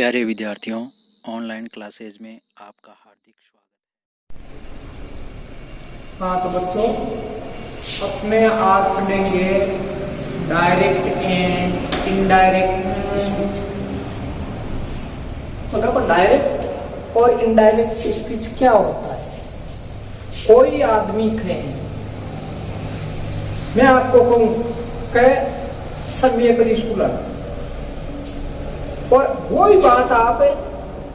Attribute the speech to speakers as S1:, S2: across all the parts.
S1: प्यारे विद्यार्थियों, online classes में आपका हार्दिक स्वागत है।
S2: हाँ तो बच्चों, अपने आज पढ़ेंगे डायरेक्ट एंड इनडायरेक्ट स्पीच। तो देखो, डायरेक्ट और इनडायरेक्ट स्पीच क्या होता है। कोई आदमी कहे, मैं आपको कहूं कि समय पर स्कूल आना, और वही बात आप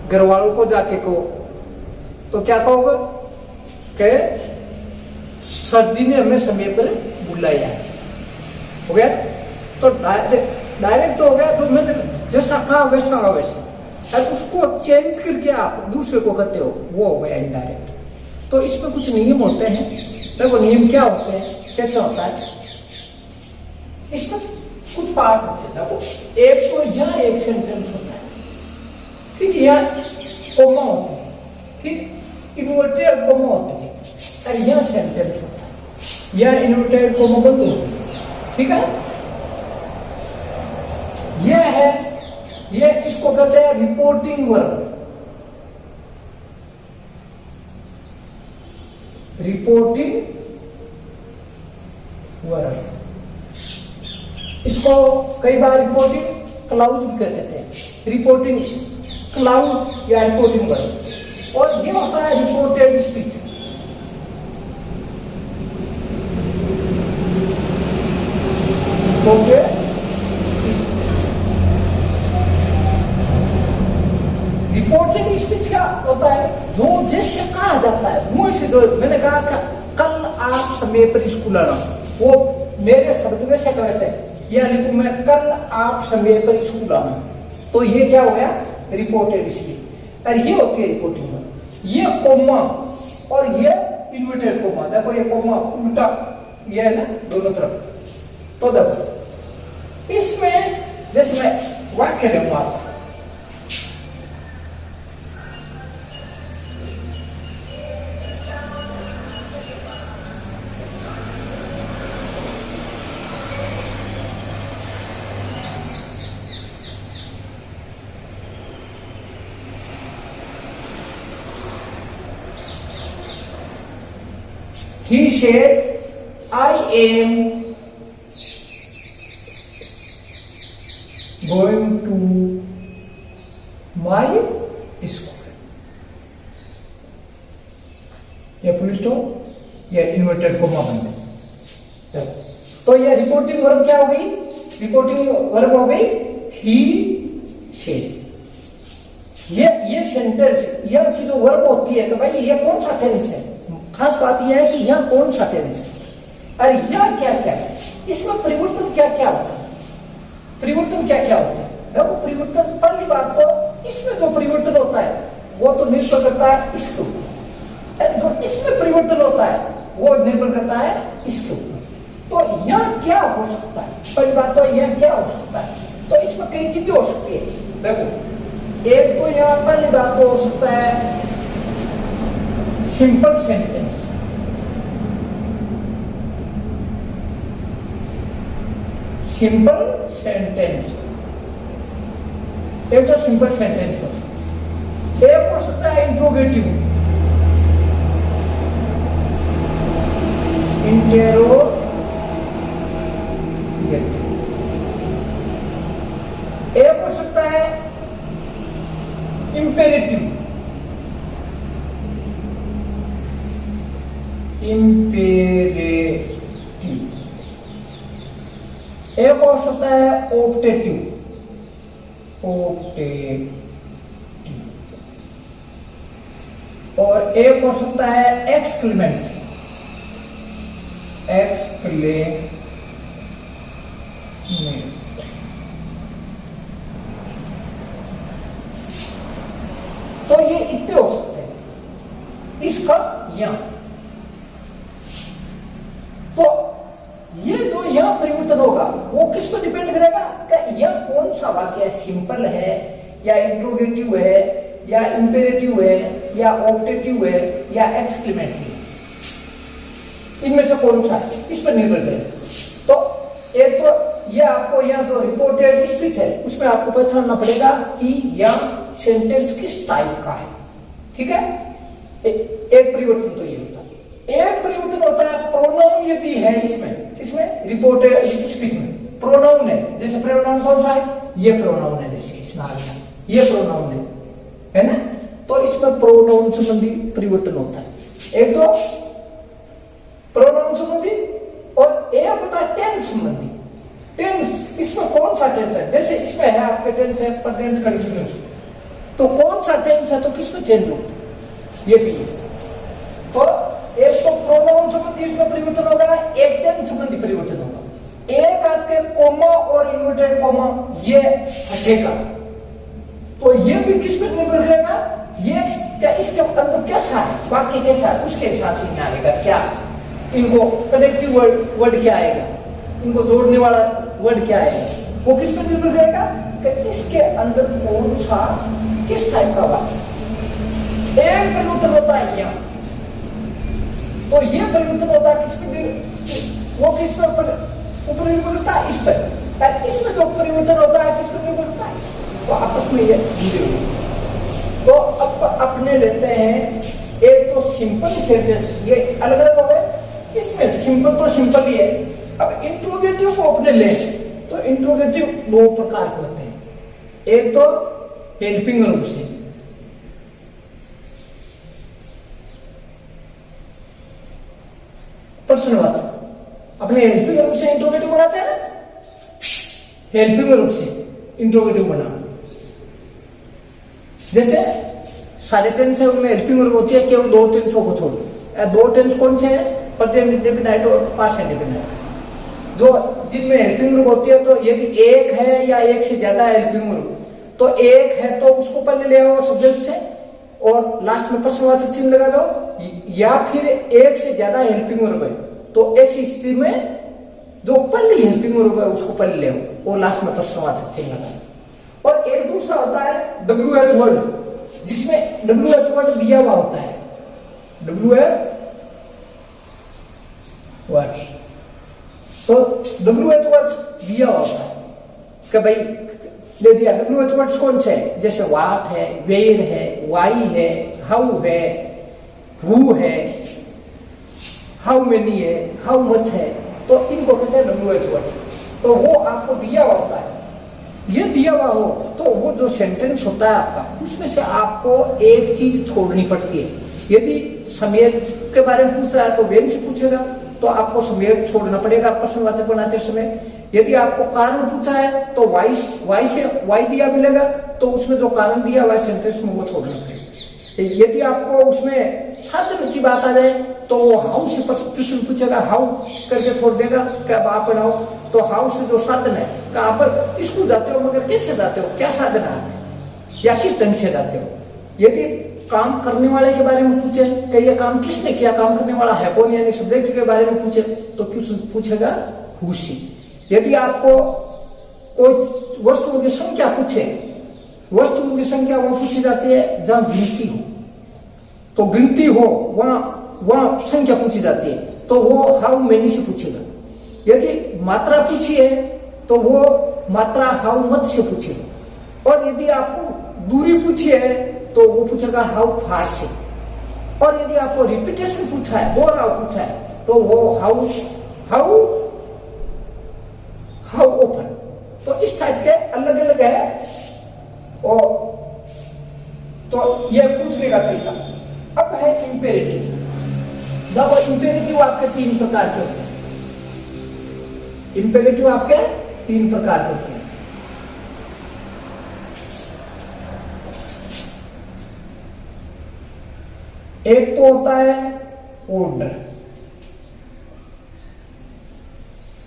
S2: घर वालों को जाके कहो तो क्या कहोगे कि सर जी ने हमें समय पर बुलाया। हो गया। तो डायरेक्ट तो हो गया, जो मैंने जैसा कहा वैसा हो वैसा, और उसको चेंज करके आप दूसरे को कहते हो, वो हो गया इनडायरेक्ट। तो इसमें कुछ नियम होते हैं। देखो नियम क्या होते हैं, कैसे होता है। इसमें कुछ पार्ट होते हैं। एक तो यहाँ एक सेंटेंस होता है, ठीक है, यहाँ कोमा होती है, ठीक, इन्वर्टेड कोमा होती है, और यहाँ सेंटेंस होता है, यहाँ इन्वर्टेड कोमा बंद होती है, ठीक है। यह है, ये इसको कहते हैं रिपोर्टिंग वर्ब। रिपोर्टिंग वर्ब, इसको कई बार रिपोर्टिंग क्लाउज भी कहते हैं। रिपोर्टिंग क्लाउज या रिपोर्टिंग वर्ब। और ये होता है reported speech. Okay, reported speech क्या होता है, जो जैसे कहा जाता है मुंह से। जो मैंने कहा कल आप समय पर स्कूल आना, वो मेरे शब्द वैसे का वैसे, या लिखूं मैं कल आप समय पर स्कूल आना, तो ये क्या हो गया, रिपोर्टेड स्पीच। और ये होती है रिपोर्टिंग वर्ब। ये कोमा और ये इन्वर्टेड कोमा, देखो ये कोमा उल्टा, ये है ना दोनों तरफ। तो देखो इसमें जैसे मैं वाक्य लिखूंगा आपको, he said, I am going to my school. ये फुल स्टॉप या इन्वर्टेड कोमा बनते। तो ये रिपोर्टिंग वर्ब क्या हो गई, रिपोर्टिंग वर्ब हो गई he said। ये सेंटेंस, यह की जो वर्ब होती है कि भाई ये कौन सा टेंस है, खास बात यह है कि यह कौन सा टेंस है और यह क्या क्या है, इसमें परिवर्तन क्या क्या होता है। परिवर्तन क्या क्या होता है, देखो परिवर्तन, पहली बात तो इसमें जो परिवर्तन होता है वो तो निर्भर करता है इसके ऊपर, जो इसमें परिवर्तन होता है वो निर्भर करता है इसके ऊपर। तो यह क्या हो सकता है, पहली बात तो यह क्या हो सकता है, तो इसमें कई चीजें हो सकती है। देखो एक तो यहाँ पहली बात तो हो सकता है सिंपल सेंटेंस। सिंपल सेंटेंस, एक तो सिंपल सेंटेंस हो सकता है, एक हो सकता है इंट्रोगेटिव, इंटेरोगेटिव, एक हो सकता है इंपेरेटिव, इंपेरेटिव, एक हो सकता है ऑप्टेटिव, ऑप्टेटिव, और एक हो सकता है एक्सक्लेमेंट, एक्सक्लेमेंट। तो ये इतने हो सकते हैं, इसका यहां। तो ये जो यहां परिवर्तन होगा वो किस पर डिपेंड करेगा कि यह कौन सा वाक्य है, सिंपल है या इंट्रोगेटिव है या इंपेरेटिव है या ऑप्टेटिव है या एक्सक्लेमेटरी, इनमें से कौन सा है, इस पर निर्भर करेगा। तो एक तो ये आपको यहाँ जो रिपोर्टेड स्पीच है उसमें आपको पहचानना पड़ेगा कि यह सेंटेंस किस टाइप का है। ठीक है, एक परिवर्तन तो ये होता है। एक परिवर्तन होता है प्रोनाउन यदि है इसमें रिपोर्टेड स्पीच में प्रोनाउन है, जैसे प्रोनाउन कौन सा है, ये प्रोनाउन है, जैसे इसमें आ गया ये प्रोनाउन है ना, तो इसमें प्रोनाउन संबंधी परिवर्तन होता है। एक तो प्रोनाउन संबंधी और एक होता है टेंस संबंधी। टेंस, इसमें कौन सा टेंस है, जैसे इसमें है आपके टेंस है प्रेजेंट कंटिन्यूअस, तो कौन सा टेंस है तो किसमें चेंज होगा, ये भी है। और एक तो प्रोनाउन संबंधी इसमें परिवर्तन होगा, एक टेंस संबंधी परिवर्तन होगा। एक आपके कोमा और इन्वर्टेड कोमा ये हटेगा, तो ये भी किस पे निर्भर करेगा, ये क्या इसके अंदर कैसा है, वाक्य कैसा है, उसके हिसाब से नहीं आएगा। क्या इनको कनेक्टिव वर्ड क्या आएगा, इनको जोड़ने वाला वर्ड क्या आएगा, वो किस पे निर्भर करेगा कि इसके अंदर कौन सा किस टाइप का वाक्य। एक परिवर्तन होता है यहाँ, तो ये परिवर्तन होता है किस पे, वो किस पे ऊपर निर्भर करता है, इस पर। इसमें जो परिवर्तन होता है किस पर निर्भर करता है, तो आपस में ये जुड़े हुए। तो अब अपने लेते हैं एक तो सिंपल सेंटेंस, ये अलग अलग हो गए, इसमें सिंपल तो सिंपल ही है। अब इंट्रोगेटिव को अपने ले, तो इंट्रोगेटिव दो प्रकार के होते हैं, एक तो हेल्पिंग रूप से, प्रश्नवाचक अपने हेल्पिंग रूप से इंट्रोगेटिव बनाते हैं, हेल्पिंग रूप से इंट्रोगेटिव बना, जैसे सारे टेंस है उनमें हेल्पिंग रूप होती है, केवल दो टेंसों को छोड़। दो टेंस कौन से हैं, प्रेजेंट इंडेफिनिट और पास्ट इंडेफिनिट, जो जिनमें हेल्पिंग रूप होती है। तो यदि एक है या एक से ज्यादा हेल्पिंग रूप, तो एक है तो उसको पहले ले आओ सब्जेक्ट से और लास्ट में प्रश्नवाचक चिन्ह लगा दो, या फिर एक से ज्यादा हेल्पिंग रूप है तो ऐसी स्थिति में जो पहले हेल्पिंग रूप है उसको पहले ले आओ और लास्ट में प्रश्नवाचक चिन्ह लगा। और एक दूसरा होता है WH वर्ड, जिसमें WH वर्ड दिया हुआ होता है, WH वर्ड, तो WH वर्ड दिया हुआ होता है कि भाई दे दिया। WH वर्ड्स कौन से है, जैसे व्हाट है, वेयर है, वाई है, हाउ है, हु है, हाउ मेनी है, हाउ मच है, तो इनको कहते हैं WH वर्ड। तो वो आपको दिया हुआ होता है, ये दिया हुआ हो तो वो जो सेंटेंस होता है आपका, उसमें से आपको एक चीज छोड़नी पड़ती है। यदि समय के बारे में पूछ रहा है तो वेन से पूछेगा, तो आपको समय छोड़ना पड़ेगा प्रश्नवाचक बनाते समय। यदि आपको कारण पूछा है तो वाई दिया मिलेगा, तो उसमें जो कारण दिया हुआ है सेंटेंस में वो छोड़ना पड़ेगा। यदि आपको उसमें साधन की बात आ जाए तो वो हाउ से प्रश्न पूछेगा, हाउ करके छोड़ देगा, क्या आप बनाओ, तो हाउ से जो साधन है, कहाँ पर स्कूल जाते हो मगर कैसे जाते हो, क्या साधन है या किस ढंग से जाते हो। यदि काम करने वाले के बारे में पूछे कि ये काम किसने किया, काम करने वाला है कौन, यानी सब्जेक्ट के बारे में पूछे तो किस पूछेगा, हु सी। यदि आपको कोई वस्तुओं की संख्या पूछे, वस्तुओं की संख्या वहां पूछी जाती है जहां गिनती हो, तो गिनती हो वहां संख्या पूछी जाती है, तो वो हाउ मेनी से पूछेगा। यदि मात्रा पूछी है तो वो मात्रा हाउ मच से पूछेगा। और यदि आपको दूरी पूछी है तो वो पूछेगा हाउ फार से। और यदि आपको रिपीटेशन पूछा है, दोहराव पूछा है, तो वो हाउ ओपन। तो इस टाइप के अलग अलग है, और तो ये पूछने का तरीका। अब है इंपेरेटिव। जब इंपेरेटिव आपके तीन प्रकार के होते हैं, इंपेरेटिव आपके तीन प्रकार के होते हैं। एक तो होता है ऑर्डर,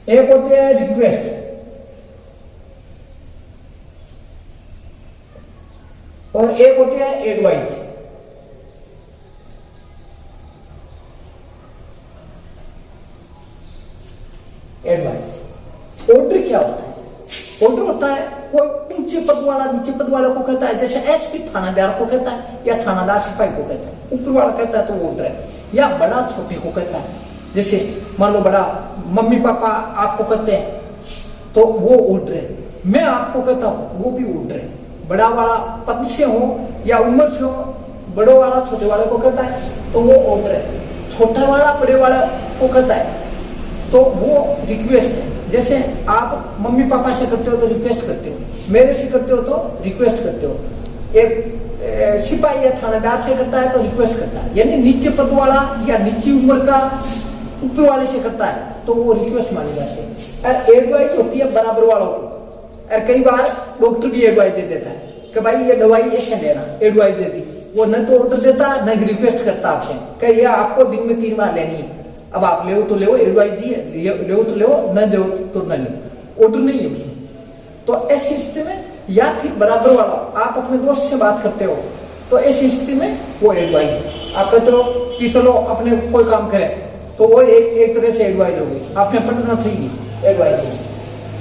S2: एक होते हैं रिक्वेस्ट, और एक होते हैं एडवाइस। एडवाइस ऑर्डर क्या होता है, ऑर्डर होता है कोई ऊंचे पद वाला नीचे पद वाले को कहता है, जैसे एसपी थानादार को कहता है या थानादार सिपाही को कहता है, ऊपर वाला कहता है तो ऑर्डर है। या बड़ा छोटे को कहता है, जैसे मान लो बड़ा मम्मी पापा आपको कहते हैं तो वो ऑर्डर है। मैं आपको कहता हूं वो भी ऑर्डर है। बड़ा वाला पद से हो या उम्र से हो, बड़ो वाला छोटे वाले को कहता है तो वो ऑर्डर है, छोटा वाला बड़े वाला को कहता है तो वो रिक्वेस्ट है। जैसे आप मम्मी पापा से करते हो तो रिक्वेस्ट करते हो, मेरे से करते हो तो रिक्वेस्ट करते हो, एक सिपाही या थानेदार से करता है तो रिक्वेस्ट करता है। यानी नीचे पद वाला या नीची उम्र का ऊपर वाले से करता है तो वो रिक्वेस्ट मानी जाती है। और एडवाइस होती है बराबर वालों को। और कई बार डॉक्टर भी एडवाइस दे देता है कि भाई ये दवाई ऐसे लेना, एडवाइस देती, वो न तो ऑर्डर देता न रिक्वेस्ट करता आपसे कि ये आपको दिन में 3 बार लेनी है, अब आप ले तो ले, एडवाइस दी है, ले तो ले, न दो तो न लो, ऑर्डर नहीं है उसमें। तो ऐसी स्थिति में या फिर बराबर वाला आप अपने दोस्त से बात करते हो तो ऐसी स्थिति में वो एडवाइस, आप कहते हो कि चलो अपने कोई काम करें तो वो एक तरह से एडवाइस हो गई, आपने पढ़ना चाहिए, एडवाइस हो गई।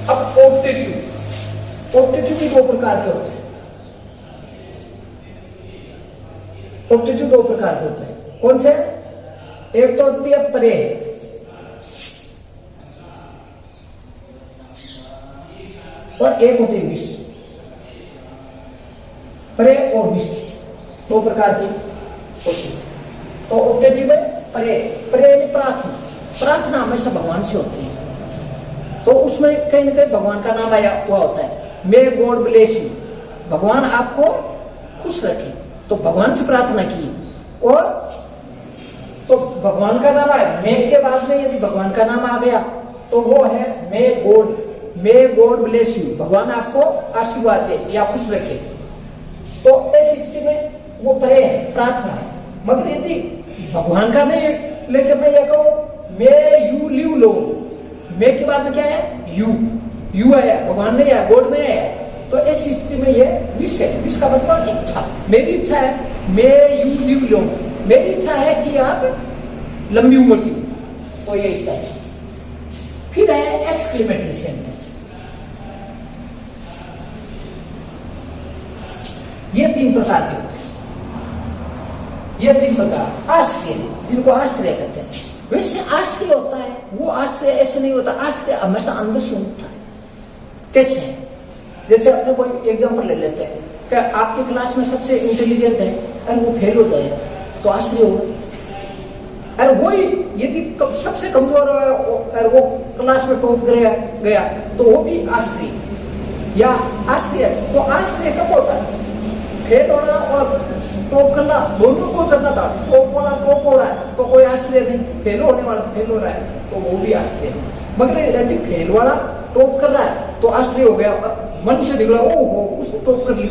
S2: अब ऑप्टेटिव भी 2 प्रकार के होते हैं। ऑप्टेटिव 2 प्रकार के होते हैं। कौन से? एक तो होती है परे, और एक होती है विष। परे और विष 2 प्रकार की होती है। तो ऑप्टेटिव है परे, यानी प्रार्थना। प्रार्थना हमेशा भगवान से होती है तो उसमें कहीं ना कहीं भगवान का नाम आया हुआ होता है। मे गॉड ब्लेस यू, भगवान आपको खुश रखे, तो भगवान से प्रार्थना की। और तो भगवान का नाम आया, मे के बाद में यदि भगवान का नाम आ गया तो वो है मे गॉड ब्लेस यू, भगवान आपको आशीर्वाद दे या खुश रखे। तो ऐसी स्थिति में वो परे है, प्रार्थना है। मगर यदि भगवान का नहीं लेके मैं ये कहूं मे यू लिव लो, मे के बाद में क्या है? यू आया, भगवान नहीं आया, गॉड नहीं आया, तो ऐसी स्थिति में ये विश है। विश का मतलब इच्छा, मेरी इच्छा है मे यू लिव लो, मेरी इच्छा है कि आप लंबी उम्र की, तो ये इसका है। फिर है एक्सक्लेमेटरी सेंटेंस, ये 3 प्रकार के होते हैं। ये 3 प्रकार आश्रय, जिनको आश्रय कहते हैं। वैसे आश्रय होता है, वो आश्रय ऐसे नहीं होता, आश्रय हमेशा अंदर से उठता है। कैसे है? जैसे अपने कोई एग्जाम्पल ले लेते हैं कि आपकी क्लास में सबसे इंटेलिजेंट है और वो फेल हो जाए तो आश्रय होगा। और वही यदि सबसे कमजोर और वो क्लास में टॉप गया तो वो भी आश्रय या आश्रय। तो आश्रय कब होता है? फेल होना और टॉप करना, दोनों को करना था। टॉप वाला टॉप हो रहा है तो कोई आश्रय नहीं, फेल होने वाला फेल हो रहा है तो वो भी आश्रय नहीं। मगर यदि फेल वाला टॉप कर रहा है तो आश्रय हो गया, मन से निकला ओहो उसने टॉप कर ली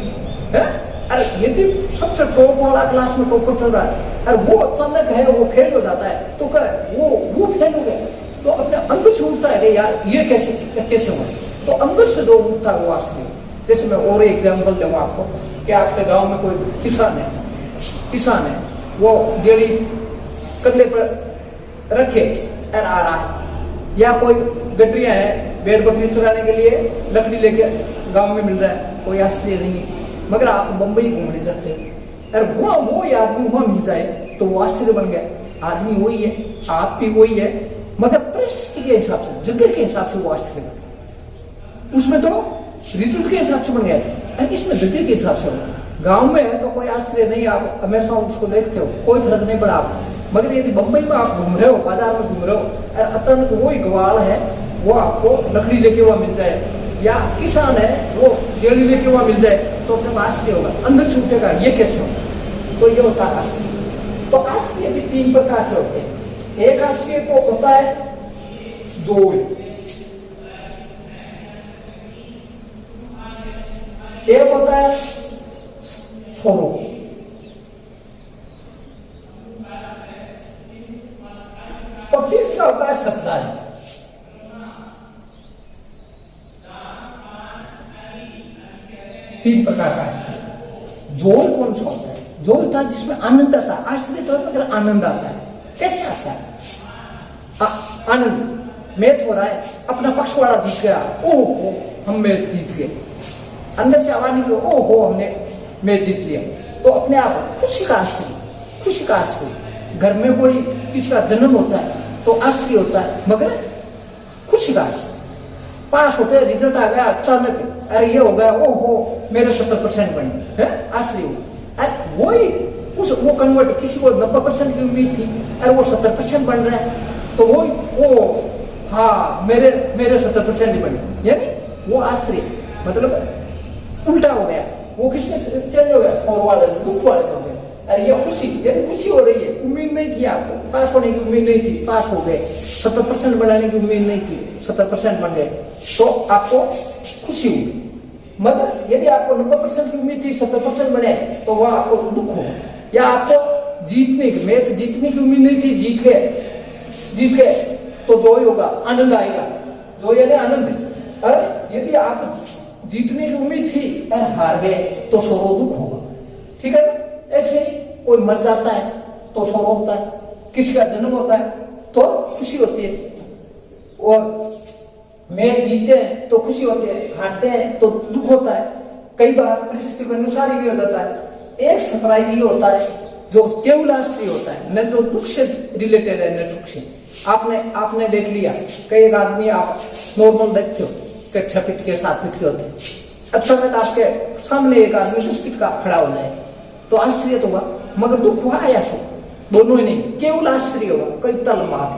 S2: है। अरे यदि सबसे टॉप वाला क्लास में टॉपर चल रहा है और वो अचानक है वो फेल हो जाता है तो वो फेल हो गया, तो अपने अंदर से उठता है यार ये कैसे हुआ, तो अंदर से जो उठता है वो आश्रय। जैसे मैं और एग्जाम्पल दूंगा आपको कि आपके गांव में कोई किसान है, वो जेड़ी कंधे पर रखे और आ रहा है, या कोई गडरिया है भेड़ बकरी चुराने के लिए लकड़ी लेके गांव में मिल रहा है, कोई आश्रय नहीं है। मगर आप बंबई घूमने जाते हैं और वो आदमी वहां मिल जाए तो वो आश्चर्य बन गया। आदमी वही है, आप भी वही है, मगर परिस्थिति के हिसाब से, जगह के हिसाब से वो आश्चर्य बन गया। उसमें तो रिजल्ट के हिसाब से बन गया था, इसमें जगह के हिसाब से बना। गांव में है तो कोई आश्चर्य नहीं, आप हमेशा उसको देखते हो, कोई फर्क नहीं पड़ा आप। मगर यदि बंबई में आप घूम रहे हो, बाजार में घूम रहे हो और अचानक वही ग्वाल है वो आपको लकड़ी लेके वहां मिल जाए, या किसान है वो जेड़ी लेके वहां मिल जाए, तो अपने पास आश्चर्य होगा, अंदर से उठेगा ये कैसे होगा। तो ये होता है आश्चर्य। तो आश्चर्य भी 3 प्रकार के होते हैं। एक आश्चर्य तो होता है जोय, एक होता है स्वरूप, और तीसरा होता है सत्ताज। तीन प्रकार का आश्चर्य। जोर कौन सा होता है? जोर होता है जिसमें आनंद आता है। आश्चर्य तो मतलब आनंद आता है। कैसे आता है आनंद? मैच हो रहा है, अपना पक्ष वाला जीत गया, ओहो हम मैच जीत गए, अंदर से आवाज निकलो ओहो हमने मैच जीत लिया, तो अपने आप खुशी का आश्चर्य, खुशी का आश्चर्य। घर में कोई किसी का जन्म होता है तो आश्चर्य होता है, मगर खुशी का आश्चर्य। पास होते रिजल्ट आ गया अचानक, अरे ये हो गया, ओहो मेरे 70% बने है आश्री हो, अरे वही वो कन्वर्ट, किसी को 90% की उम्मीद थी, अरे वो 70% बन रहा है, तो वो हाँ मेरे 70% ही बने, यानी वो आश्री मतलब उल्टा हो गया, वो किसमें चेंज हो गया, फॉर वाले दुख वाले हो गए। अरे ये खुशी, यदि खुशी हो रही है, उम्मीद नहीं थी आपको, पास होने की उम्मीद नहीं थी, पास हो गए, 70% बनाने की उम्मीद नहीं थी, 70% बन गए, तो आपको खुशी हुई। मगर यदि आपको 90% की उम्मीद थी, 70% बने, तो वह आपको दुख होगा। या आपको जीतने की, मैच जीतने की उम्मीद नहीं थी, जीत गए तो जॉय होगा, आनंद आएगा, जॉय यानी आनंद। और यदि आप जीतने की उम्मीद थी और हार गए तो शोरो दुख होगा, ठीक है। ऐसे ही कोई मर जाता है तो शोरो होता है, किसी का जन्म होता है तो खुशी होती है, और मैच जीतते हैं तो खुशी होती है, हारते हैं तो दुख होता है। कई बार परिस्थिति के अनुसार भी हो जाता है। एक सरप्राइज ये होता है जो केवल आश्री होता है, न जो दुख से रिलेटेड है न सुख से। आपने देख लिया, कई एक आदमी आप नॉर्मल देखते हो कि 6 फीट के 7 फीट के होते हैं, अचानक आपके सामने एक आदमी 10 फीट का खड़ा हो जाए तो आश्चर्य तो हुआ, मगर दुख हुआ या सुख, दोनों ही नहीं, केवल आश्चर्य होगा। कई तल मार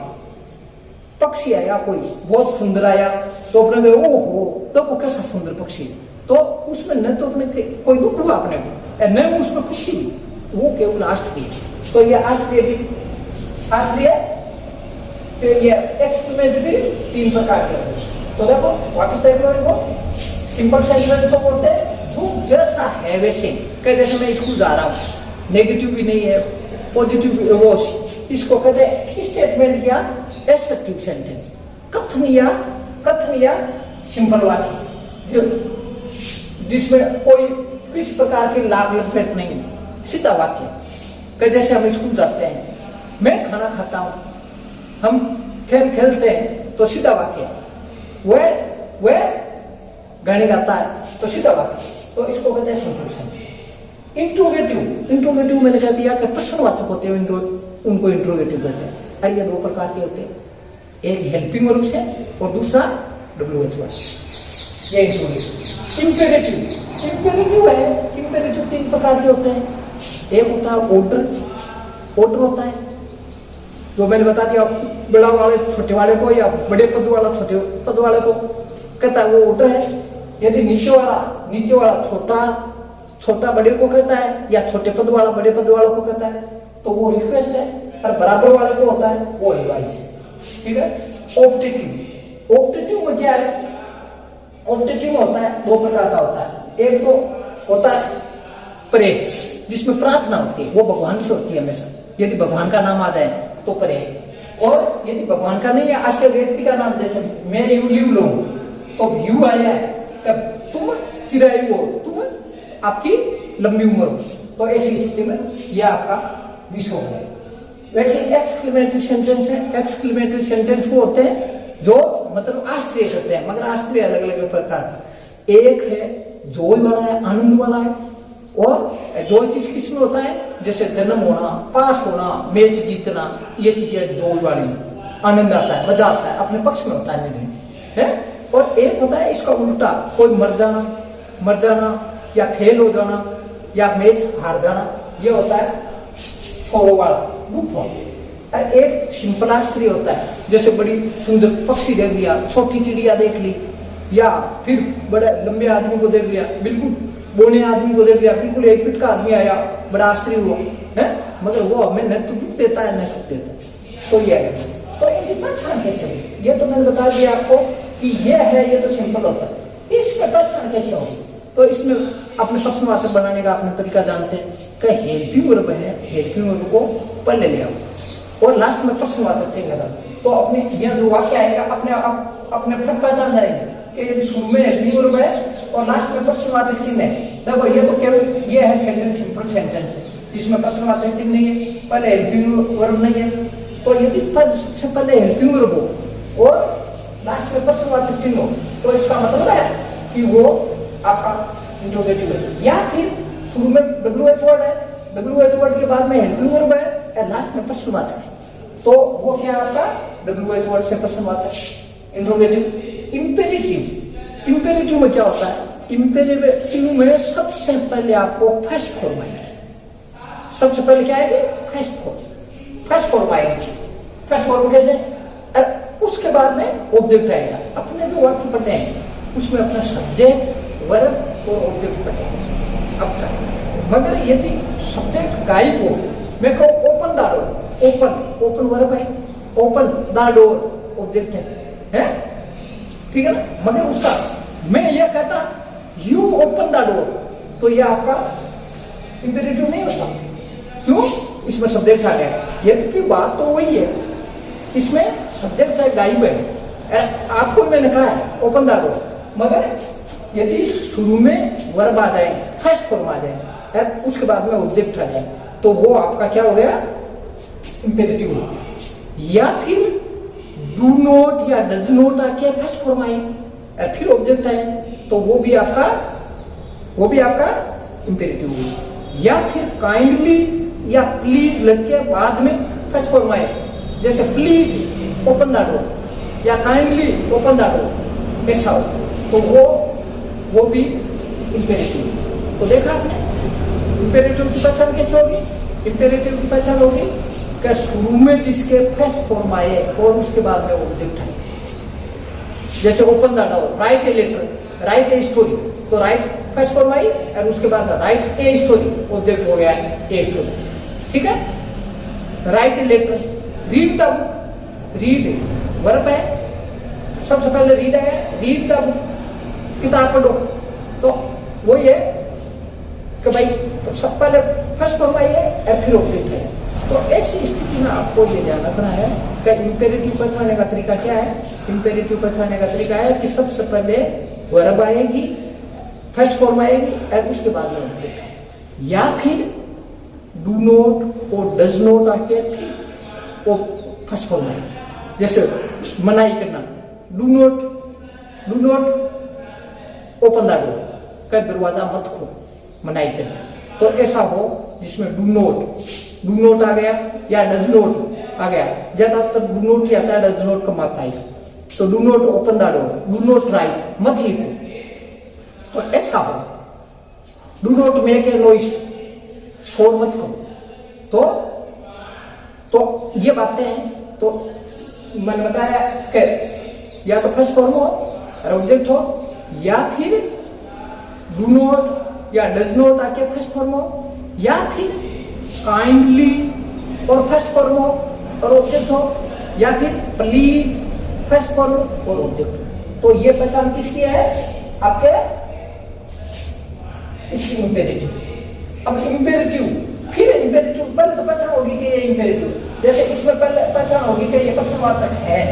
S2: पक्षी आया, कोई बहुत सुंदर आया तो अपने ओहो तो वो कैसा सुंदर पक्षी, तो उसमें न तो अपने कोई दुख हुआ अपने को, न उसमें खुशी, वो केवल आश्चर्य। तो ये आश्चर्य तो ये एक्सपेरिमेंट भी 3 प्रकार के होते हैं। तो देखो वापस देख लो इनको, सिंपल सेंटेंस तो बोलते हैं जो जैसा है वैसे, कह जैसे मैं स्कूल जा रहा हूँ, नेगेटिव भी नहीं है पॉजिटिव भी, वो इसको कहते हैं स्टेटमेंट या एसर्टिव सेंटेंस, कथन या सिंपल वाक्य, जिसमें कोई किसी प्रकार की लाभ लपेट नहीं, सीधा वाक्य। कह जैसे हम स्कूल जाते हैं, मैं खाना खाता हूँ, हम खेल खेलते हैं तो सीधा वाक्य, वह गाने गाता है तो सीधा वाक्य, तो इसको कहते हैं सिंपल सेंटेंस। इंट्रोगेटिव मैंने कह दिया कि प्रश्नवाचक होते हैं, उनको इंट्रोगेटिव कहते हैं। और ये 2 प्रकार के होते हैं, एक हेल्पिंग वर्ब से और दूसरा WH वर्ब। ये इंट्रोगेटिव है। इंपेरेटिव 3 प्रकार के होते हैं। एक होता है ऑर्डर होता है, जो मैंने बता दिया, बड़ा वाले छोटे वाले को या बड़े पद वाला छोटे पद वाले को कहता है, वो ऑर्डर है। यदि नीचे वाला छोटा बड़े को कहता है, या छोटे पद वाला बड़े पद वाले को कहता है, तो वो रिक्वेस्ट है। और बराबर वाले को होता है वो एडवाइस है, ठीक है। ऑप्टेटिव में क्या है, ऑप्टेटिव में होता है 2 प्रकार का होता है। एक तो होता है प्रे, जिसमें प्रार्थना होती है, वो भगवान से होती है हमेशा। यदि भगवान का नाम आ जाए तो प्रे, और यदि भगवान का नहीं है, आज के व्यक्ति का नाम, जैसे मैं यू लिव लो, तो यू आया है, तुम चिरायु हो, तुम आपकी लंबी उम्र हो, तो ऐसी स्थिति में यह आपका विश हो गया। वैसे एक्सक्लेमेटरी सेंटेंस है। एक्सक्लेमेटरी सेंटेंस वो होते हैं जो मतलब आश्चर्य करते हैं, मगर आश्चर्य अलग अलग प्रकार का। एक है जॉय वाला है, आनंद वाला है, और जॉय किस में होता है, जैसे जन्म होना, पास होना, मैच जीतना, ये चीजें जॉय वाली, आनंद आता है, मजा आता है, अपने पक्ष में होता है। और एक होता है इसका उल्टा, कोई मर जाना या फेल हो जाना या मैच हार जाना, ये होता है शोरो वाला, दुख वाला। एक सिंपल आश्चर्य होता है, जैसे बड़ी सुंदर पक्षी देख लिया, छोटी चिड़िया देख ली, या फिर बड़े लंबे आदमी को देख लिया, बिल्कुल बोने आदमी को देख लिया, बिल्कुल 1 फीट का आदमी आया, बड़ा आश्चर्य हुआ है, मगर वो हमें न तो दुख देता है न सुख देता है। तो ये है, तो इनकी पहचान कैसे होगी, ये तो मैंने बता दिया आपको कि ये है, ये तो सिंपल होता है। इसका पहचान कैसे होगी, तो इसमें अपने प्रश्नवाचक बनाने का अपना तरीका जानते हैं कि हेल्पिंग वर्ब है, हेल्पिंग वर्ब को पहले ले आओ और लास्ट में प्रश्नवाचक चिन्ह लगा, तो अपने यह जो वाक्य आएगा अपने फट पहचान जाएंगे कि यदि शुरू में हेल्पिंग वर्ब है और लास्ट में प्रश्नवाचक चिन्ह है। देखो ये तो केवल ये है सेंटेंस, सिंपल सेंटेंस है, जिसमें प्रश्नवाचक चिन्ह नहीं है, पहले हेल्पिंग वर्ब नहीं है। तो यदि सबसे पहले हेल्पिंग वर्ब हो और लास्ट में प्रश्नवाचक चिन्ह हो, तो इसका मतलब है कि वो आपका इंट्रोगेटिव है। या फिर शुरू में WH वर्ड है, WH वर्ड के बाद में हेल्पिंग वर्ब है और लास्ट में प्रश्नवाचक है, तो वो क्या आपका WH वर्ड से प्रश्नवाचक, इंट्रोगेटिव। इंपेरेटिव इंपेरेटिव में क्या होता है? इंपेरेटिव में सबसे पहले आपको फर्स्ट फॉर्म आएगी। सबसे पहले क्या आएगी? First form. फर्स्ट फॉर्म आएगी। फर्स्ट फॉर्म कैसे? उसके बाद में ऑब्जेक्ट आएगा। अपने जो वाक्य पढ़ते हैं उसमें अपना सब्जेक्ट, वर्ब और ऑब्जेक्ट पढ़ेंगे अब तक। मगर यदि सब्जेक्ट गायब हो, मैं कहूँ open the door, open verb है, ओपन द डोर ऑब्जेक्ट है, ठीक है ना? मगर उसका मैं ये कहता यू ओपन द डोर, तो ये आपका इंपेरेटिव नहीं होता। क्यों? इसमें सब्जेक्ट आ गया। यद्यपि बात तो वही है, इसमें सब्जेक्ट है, गायब है। आपको मैंने कहा है ओपन द डोर, मगर यदि शुरू में वर्ब आ जाए, फर्स्ट फॉर्म आ जाए, उसके बाद में ऑब्जेक्ट आ जाए, तो वो आपका क्या हो गया? इंपेरेटिव हो गया। या फिर डू नॉट या डज नॉट आके फर्स्ट फॉर्म आए, फिर ऑब्जेक्ट आए, तो वो भी आपका इंपेरेटिव हुआ। या फिर काइंडली या प्लीज लग के बाद में फर्स्ट फॉर्म आए, जैसे प्लीज ओपन द डोर या काइंडली ओपन द डोर, ऐसा हो, तो वो भी इंपेरेटिव। तो देखा आपने इंपेरेटिव की पहचान कैसे होगी? इंपेरेटिव की पहचान होगी कि शुरू में जिसके फर्स्ट फॉर्म आए और उसके बाद में ऑब्जेक्ट आए। जैसे open the door, write a letter, write a story, तो राइट फर्स्ट फॉर्म आई और उसके बाद राइट ए स्टोरी, ऑब्जेक्ट हो गया ए स्टोरी, ठीक है? Write a letter, read the book, read verb है, सबसे पहले रीड है, रीड द बुक, किताब पढ़ो, तो वही है कि भाई तो सब पहले फर्स्ट फॉर्म आई है और फिर ऑब्जेक्ट है। तो ऐसी स्थिति में आपको ये ध्यान रखना है कि इंपेरेटिव पहचानने का तरीका क्या है? इंपेरेटिव पहचानने का तरीका है कि सबसे पहले वर्ब आएगी, फर्स्ट फॉर्म आएगी और उसके बाद में ऑब्जेक्ट है। या फिर डू नॉट और डज नॉट आके फिर वो फर्स्ट फॉर्म आएगी। जैसे मनाही करना, do not open the door, का दरवाजा मत खोलो, मनाही करना। तो ऐसा हो जिसमें डू नॉट आ गया या डज नॉट आ गया। ज्यादातर डू नॉट ही आता है, डज नॉट कम आता है। तो do not open the door, do not right, मत लिखो, तो ऐसा हो। Do not make a noise, शोर मत करो। तो ये बातें हैं। तो मैंने बताया कि या तो फर्स्ट फॉर्म हो और ऑब्जेक्ट हो, या फिर डू नॉट या डज नॉट आके फर्स्ट फॉर्म हो, या फिर काइंडली और फर्स्ट फॉर्म हो और ऑब्जेक्ट हो, या फिर प्लीज फर्स्ट फॉर्म और ऑब्जेक्ट हो। तो ये पहचान किसकी है? आपके इसकी इंपेरेटिव। अब इंपेरेटिव, फिर इंपेरेटिव पहले तो पहचान होगी कि ये इंपेरेटिव, जैसे इसमें पहले पहचान होगी कि ये प्रश्नवाचक है,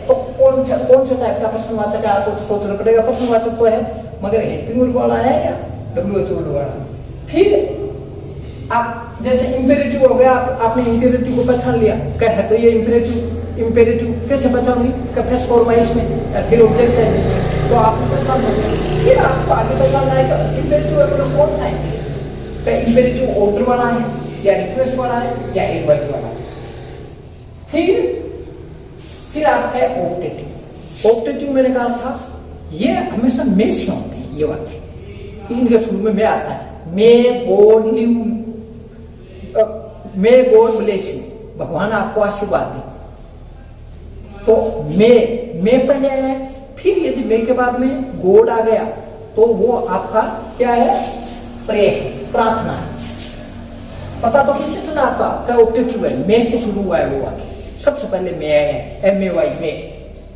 S2: तो कौन सा टाइप का प्रश्नवाचक है आपको तो सोचना पड़ेगा। प्रश्नवाचक तो है, मगर हेल्पिंग वर्ब वाला है या डब्ल्यूएच वर्ब वाला। फिर आप जैसे इंपेरेटिव हो गया, आपने इंपेरेटिव को पहचान लिया, क्या है तो ये इंपेरेटिव कैसे पहचानूंगी? का फर्स्ट फॉर्म है इसमें या फिर ऑब्जेक्ट है, तो आप पहचान दोगे। फिर आपको आगे पहचानना है कि इंपेरेटिव वर्ब कौन सा है? क्या इंपेरेटिव ऑर्डर वाला है या रिक्वेस्ट वाला है या एडवाइस वाला है? फिर आपका है ऑप्टेटिव। ऑप्टेटिव मैंने कहा था ये हमेशा मे से होते हैं ये वाक्य, इनके शुरू में मैं आता है। मे गॉड ब्लेस यू, भगवान आपको आशीर्वाद दे। तो मे पहले है, फिर यदि मे के बाद में गॉड आ गया तो वो आपका क्या है? प्रे है, प्रार्थना है। पता तो किससे चला आपका? क्या ऑप्टेटिव है, मे से शुरू हुआ है वो वाक्य। सबसे पहले मे आया है, MAY मे,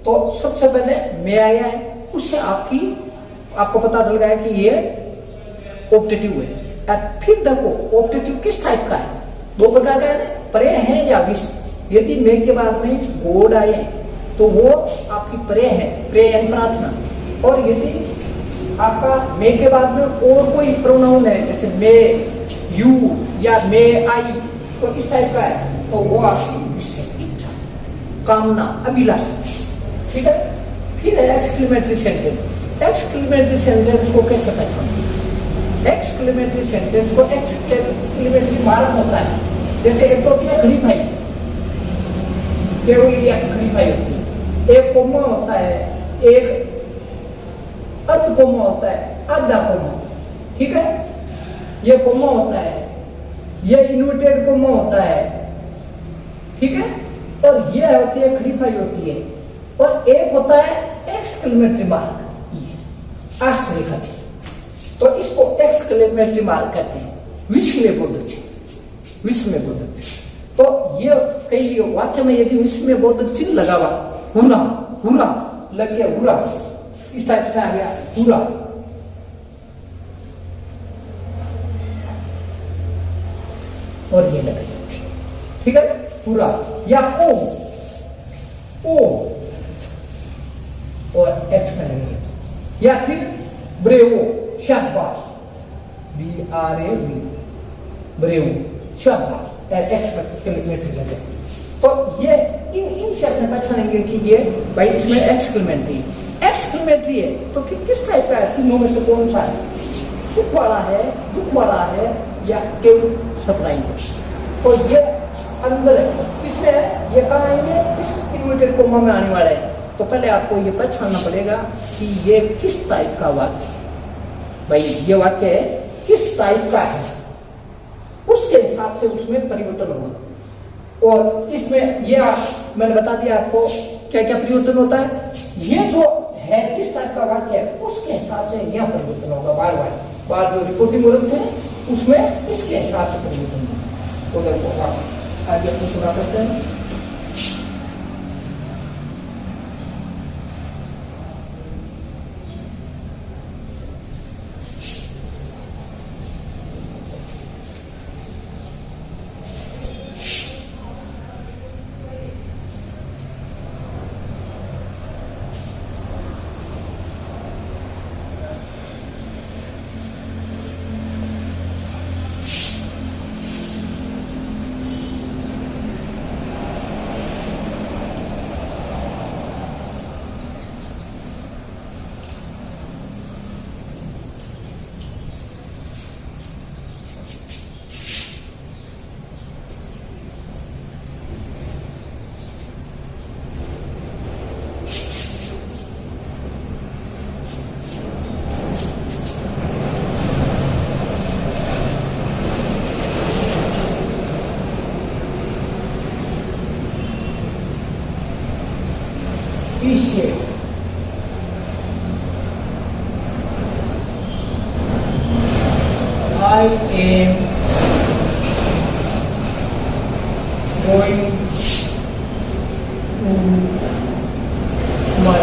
S2: तो सबसे पहले मे आया है, उससे आपको पता चल गया कि ये ऑप्टेटिव है। फिर देखो ऑप्टेटिव किस टाइप का है? दो प्रकार का है, प्रे है या विश। यदि मे के बाद में गॉड आए तो वो आपकी प्रे है, प्रे यानी प्रार्थना। और यदि आपका मे के बाद में और कोई प्रोनाउन है, जैसे मे यू या मे आई, तो इस टाइप का है, तो वो आपकी विश है, इच्छा, कामना, अभिलाषा, ठीक है? फिर है एक्सक्लेमेटरी सेंटेंस। एक्सक्लेमेटरी सेंटेंस को कैसे पहचानते? एक्सक्लेमेटरी सेंटेंस को एक्सक्लेमेटरी मार्क होता है। जैसे एक तो होती है खड़ी फाई, केवल या खड़ी फाई होती है। एक कोमा होता है, एक अर्ध कोमा होता है, आधा कोमा, ठीक है, ये कोमा होता है, ये इन्वर्टेड कोमा होता है, ठीक है, और ये होती है खड़ी फाई होती है, और एक होता है एक्सक्लेमेटरी मार्क, ये आश्चर्य थी, तो इसको एक्सक्लेमेटरी मार्क कहते हैं, विस्मयबोधक चिन्ह, विस्मयबोधक चिन्ह। तो ये कई वाक्य में यदि विस्मयबोधक चिन्ह लगा हुआ, हुरा हुरा लग गया, हुरा इस टाइप से आ गया, हुरा, और ये लग गया, ठीक है, हुरा, या ओ और एक्स में लगेगा, या फिर ब्रेवो, शाबाश, BRAV, ब्रेवो, शाबाश, एक्सक्लेमेटरी लगे। तो ये इन शब्द में पहचानेंगे कि ये भाई इसमें एक्सक्लेमेटरी है, तो फिर किस टाइप का है, तीनों में से कौन सा है, सुख वाला है, दुख वाला है, या केवल सरप्राइज है। तो ये अंदर है, किसमें है, ये कहाँ आएंगे, इस इन्वर्टेड कोमा में आने वाला है। तो पहले आपको ये पहचानना पड़ेगा कि ये किस टाइप का वाक्य है, भाई ये वाक्य है किस टाइप का है, उसके हिसाब से उसमें परिवर्तन होगा। और इसमें ये मैंने बता दिया आपको क्या क्या परिवर्तन होता है, ये जो है जिस टाइप का वाक्य है उसके हिसाब से यह परिवर्तन होगा, बार जो रिपोर्टिंग वर्ब थे उसमें इसके हिसाब से परिवर्तन होगा। तो देखो आप आगे अपनी सुना करते हैं, appreciate. I am going to my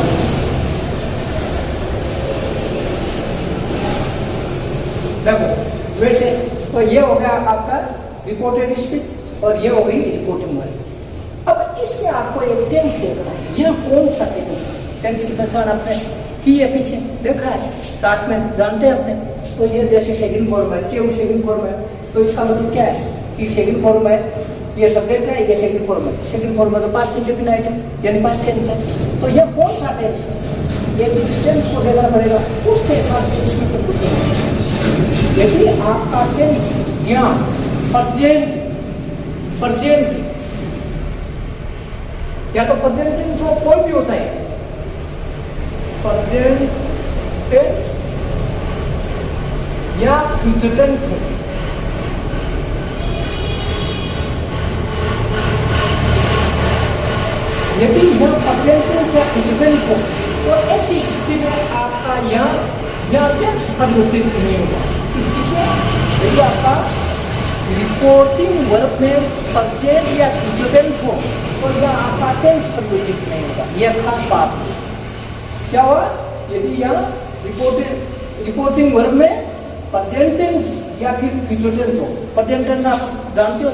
S2: देखो वैसे तो ये हो गया आपका रिपोर्टेड स्पीच और ये हो गई रिपोर्टिंग वर्ब। अब इसमें आपको एक टेंस देखना है, यह कौन सा टेंस है, टेंस की पहचान आपने की है, पीछे देखा है चार्ट में, जानते हैं आपने। तो ये जैसे सेकंड फॉर्म है, केवल सेकंड फॉर्म है, तो इसका मतलब क्या है कि सेकंड फॉर्म है, ये सब्जेक्ट है, ये सेकंड फॉर्म है, सेकंड फॉर्म में तो पास्ट इंडेफिनिट है यानी पास्ट टेंस है। तो ये कौन सा टेंस है, ये टेंस को देखना पड़ेगा, उसके हिसाब से इसमें प्रकृति। यदि आपका टेंस यहाँ प्रेजेंट या तो प्रेजेंट टेंस हो, कोई भी होता है, प्रेजेंट टेंस या फ्यूचर टेंस हो, यदि यह प्रेजेंट टेंस या फ्यूचर टेंस हो तो ऐसी स्थिति में आपका यहाँ टेंस परिवर्तित नहीं होगा। इसमें यदि आपका रिपोर्टिंग वर्ब में प्रेजेंट या फ्यूचर टेंस हो तो यह आपका टेंस परिवर्तित नहीं होगा, यह खास बात है। क्या हुआ, यदि यहाँ रिपोर्टिंग वर्ब में प्रेजेंट टेंस या फिर फ्यूचर टेंस हो, प्रेजेंट टेंस आप जानते हो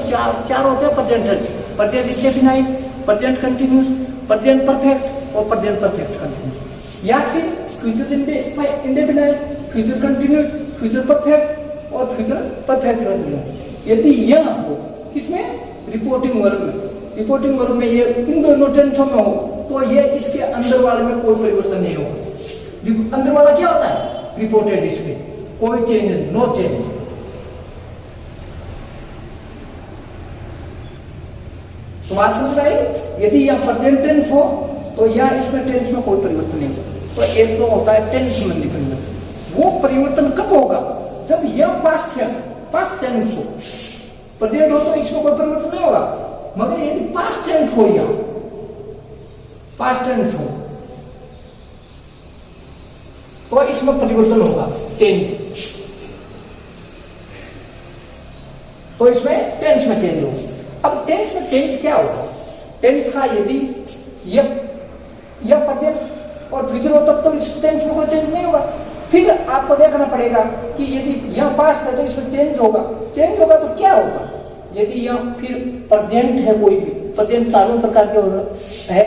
S2: चार होते हैं present tense, present indefinite, present continuous, present perfect और प्रेजेंट परफेक्ट कंटिन्यूस, या फिर future indefinite, future continuous, future perfect और फ्यूचर परफेक्ट कंटिन्यूस। यदि यह हो किसमें, रिपोर्टिंग वर्ब में, रिपोर्टिंग वर्ब में ये इन दोनों टेंसों में हो तो ये इसके अंदर वाले में कोई परिवर्तन नहीं होगा। अंदर वाला क्या होता है, रिपोर्टेड स्पीच, कोई चेंज, नो चेंज। तो बात समझ आई, यदि यह प्रेजेंट टेंस हो तो यह इसमें टेंस में कोई परिवर्तन नहीं होगा। तो एक तो होता है टेंस संबंधी परिवर्तन। वो परिवर्तन कब होगा? जब यह पास्ट टेंस हो। प्रेजेंट हो तो इसमें कोई परिवर्तन नहीं होगा, मगर यदि पास्ट टेंस हो या पास्ट टेंस हो तो इसमें परिवर्तन होगा, चेंज। तो इसमें टेंस में चेंज होगा। अब टेंस में चेंज क्या होगा? टेंस का यदि यह प्रेजेंट और फ्यूचर हो तब तो इस टेंस में कोई चेंज नहीं होगा। फिर आपको देखना पड़ेगा कि यदि यह पास्ट है तो इसमें चेंज होगा। चेंज होगा तो क्या होगा? यदि यह फिर प्रेजेंट है, कोई भी प्रेजेंट चारों प्रकार के है,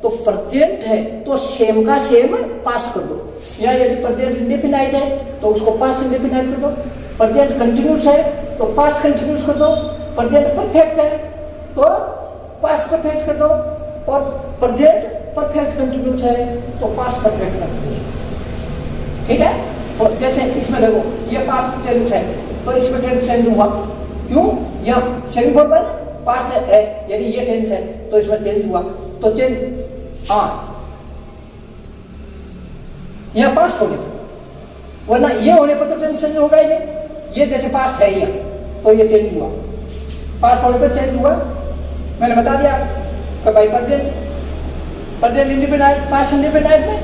S2: तो प्रेजेंट है तो सेम का सेम पास्ट कर दो, या यदि प्रेजेंट इंडेफिनाइट है तो उसको पास्ट इंडेफिनाइट कर दो। प्रेजेंट कंटिन्यूस है तो पास्ट कंटिन्यूस कर दो। प्रेजेंट परफेक्ट है तो पास्ट परफेक्ट कर दो, और प्रेजेंट परफेक्ट कंटिन्यूस है तो पास्ट परफेक्ट कंटिन्यूस। ठीक है? तो जैसे इसमें देखो ये पास्ट टेंस है तो इसमें टेंस चेंज हुआ। क्यों? यह सेकंड फॉर्म पास्ट है, यदि ये टेंस है तो इसमें चेंज हुआ, तो चेंज यह पास्ट हो गया, वरना ये होने पर तो टेंस चेंज होगा ही नहीं। ये जैसे पास्ट है यह, तो ये चेंज हुआ, पास्ट होने पर चेंज हुआ। मैंने बता दिया कि भाई प्रेजेंट इंडेफिनाइट पास्ट इंडेफिनाइट में,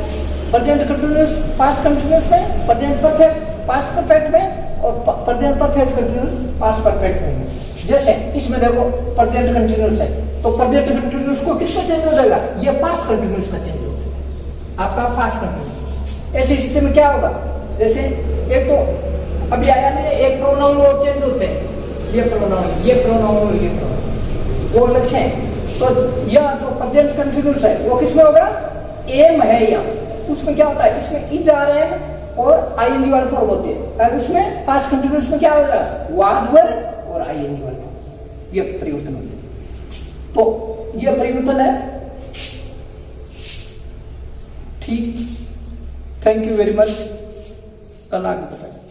S2: प्रेजेंट कंटिन्यूअस पास्ट कंटिन्यूअस में, प्रेजेंट परफेक्ट पास्ट परफेक्ट में, और present perfect continuous past perfect में। जैसे इसमें देखो प्रेजेंट कंटिन्यूअस है तो प्रेजेंट कंटिन्यूअस को किसमें चेंज हो जाएगा? ये पास्ट कंटिन्यूअस में चेंज हो जाएगा, आपका पास्ट कंटिन्यूअस। ऐसी स्थिति में क्या होगा? जैसे एक तो अभी आया ना, एक प्रोनाउन और चेंज होते हैं, ये प्रोनाउन ये प्रोनाउन और ये प्रोनाउन वो अलग है। तो यह जो प्रेजेंट कंटिन्यूअस है वो किसमें होगा? एम है या उसमें क्या होता है? इसमें इज आ रहे हैं और आईएनजी वाले फॉर्म होते हैं, और उसमें पास्ट कंटिन्यूअस में क्या होगा? वाज वर और आईएनजी वाले फॉर्म। ये परिवर्तन होते हैं, तो ये परिवर्तन है। ठीक, थैंक यू वेरी मच। कल आगे बताएं।